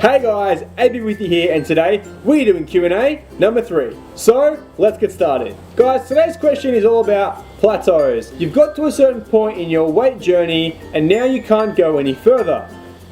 Hey guys, AB with you here, and today we're doing Q&A number 3. So, let's get started. Guys, today's question is all about plateaus. You've got to a certain point in your weight journey and now you can't go any further.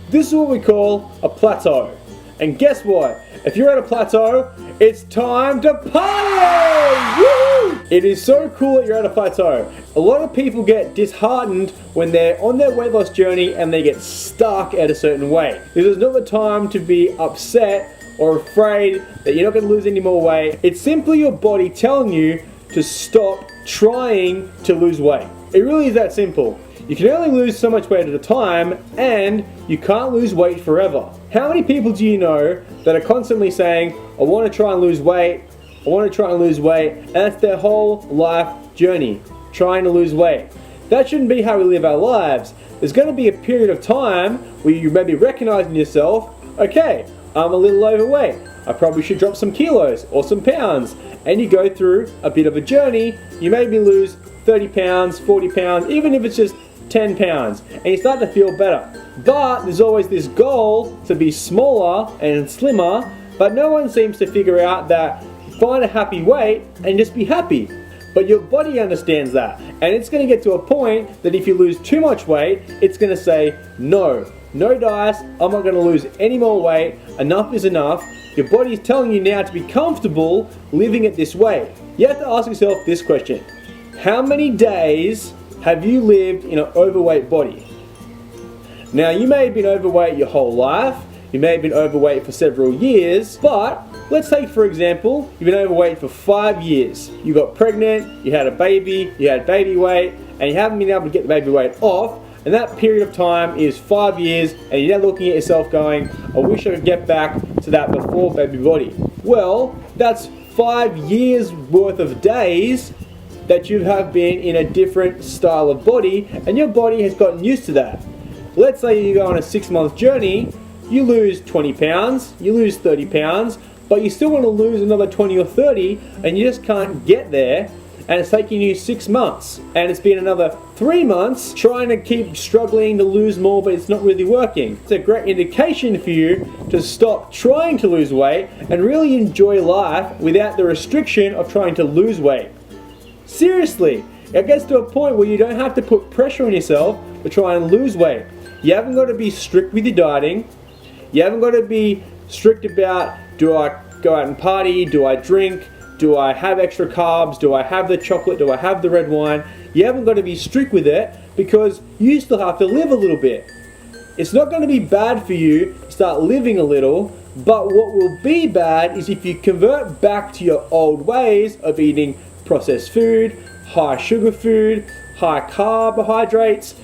This is what we call a plateau. And guess what? If you're at a plateau, it's time to party! Woo! It is so cool that you're at a plateau. A lot of people get disheartened when they're on their weight loss journey and they get stuck at a certain weight. This is not the time to be upset or afraid that you're not going to lose any more weight. It's simply your body telling you to stop trying to lose weight. It really is that simple. You can only lose so much weight at a time, and you can't lose weight forever. How many people do you know that are constantly saying, I want to try and lose weight, I want to try and lose weight, and that's their whole life journey, trying to lose weight. That shouldn't be how we live our lives. There's going to be a period of time where you may be recognizing yourself, okay, I'm a little overweight, I probably should drop some kilos or some pounds, and you go through a bit of a journey. You maybe lose 30 pounds, 40 pounds, even if it's just 10 pounds, and you start to feel better. But there's always this goal to be smaller and slimmer, but no one seems to figure out that find a happy weight and just be happy. But your body understands that, and it's going to get to a point that if you lose too much weight, it's going to say, no dice, I'm not going to lose any more weight, enough is enough. Your body is telling you now to be comfortable living at this weight. You have to ask yourself this question: how many days have you lived in an overweight body? Now, you may have been overweight your whole life, you may have been overweight for several years, but let's take, for example, you've been overweight for 5 years. You got pregnant, you had a baby, you had baby weight, and you haven't been able to get the baby weight off, and that period of time is 5 years, and you're now looking at yourself going, I wish I could get back to that before baby body. Well, that's 5 years worth of days that you have been in a different style of body, and your body has gotten used to that. Let's say you go on a 6-month journey, you lose 20 pounds, you lose 30 pounds, but you still want to lose another 20 or 30, and you just can't get there, and it's taking you 6 months, and it's been another 3 months trying to keep struggling to lose more, but it's not really working. It's a great indication for you to stop trying to lose weight and really enjoy life without the restriction of trying to lose weight. Seriously, it gets to a point where you don't have to put pressure on yourself to try and lose weight. You haven't got to be strict with your dieting. You haven't got to be strict about, do I go out and party, do I drink, do I have extra carbs, do I have the chocolate, do I have the red wine. You haven't got to be strict with it because you still have to live a little bit. It's not going to be bad for you to start living a little, but what will be bad is if you convert back to your old ways of eating processed food, high sugar food, high carbohydrates.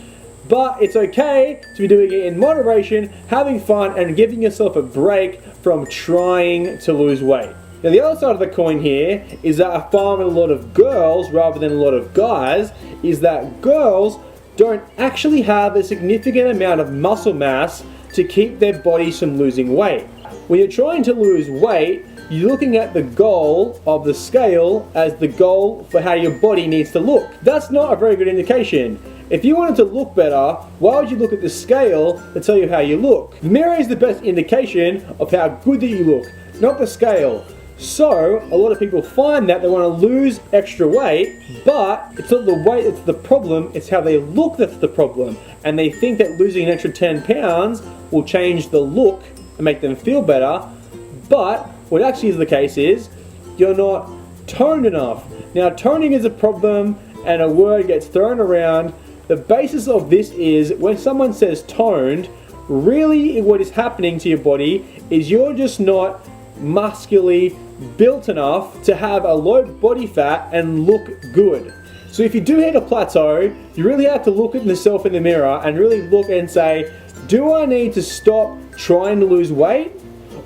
But it's okay to be doing it in moderation, having fun, and giving yourself a break from trying to lose weight. Now, the other side of the coin here is that I find with a lot of girls rather than a lot of guys is that girls don't actually have a significant amount of muscle mass to keep their bodies from losing weight. When you're trying to lose weight, you're looking at the goal of the scale as the goal for how your body needs to look. That's not a very good indication. If you wanted to look better, why would you look at the scale to tell you how you look? The mirror is the best indication of how good that you look, not the scale. So, a lot of people find that they want to lose extra weight, but it's not the weight that's the problem, it's how they look that's the problem. And they think that losing an extra 10 pounds will change the look and make them feel better, but what actually is the case is, you're not toned enough. Now, toning is a problem and a word gets thrown around. The basis of this is when someone says toned, really what is happening to your body is you're just not muscularly built enough to have a low body fat and look good. So if you do hit a plateau, you really have to look at yourself in the mirror and really look and say, do I need to stop trying to lose weight?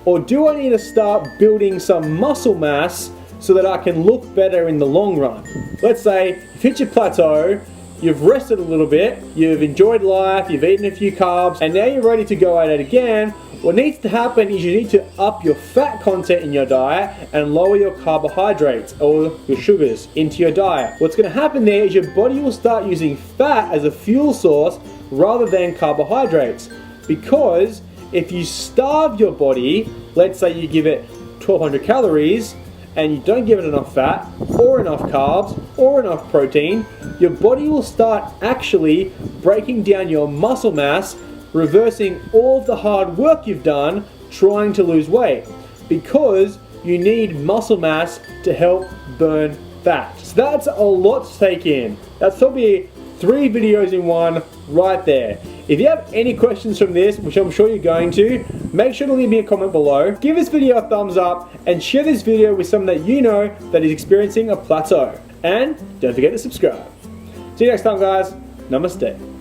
Or do I need to start building some muscle mass so that I can look better in the long run? Let's say you've hit your plateau, you've rested a little bit, you've enjoyed life, you've eaten a few carbs, and now you're ready to go at it again. What needs to happen is you need to up your fat content in your diet and lower your carbohydrates or your sugars into your diet. What's going to happen there is your body will start using fat as a fuel source rather than carbohydrates, because if you starve your body, let's say you give it 1200 calories, and you don't give it enough fat, or enough carbs, or enough protein, your body will start actually breaking down your muscle mass, reversing all of the hard work you've done trying to lose weight, because you need muscle mass to help burn fat. So that's a lot to take in. That's probably 3 videos in one right there. If you have any questions from this, which I'm sure you're going to, make sure to leave me a comment below. Give this video a thumbs up and share this video with someone that you know that is experiencing a plateau. And don't forget to subscribe. See you next time, guys. Namaste.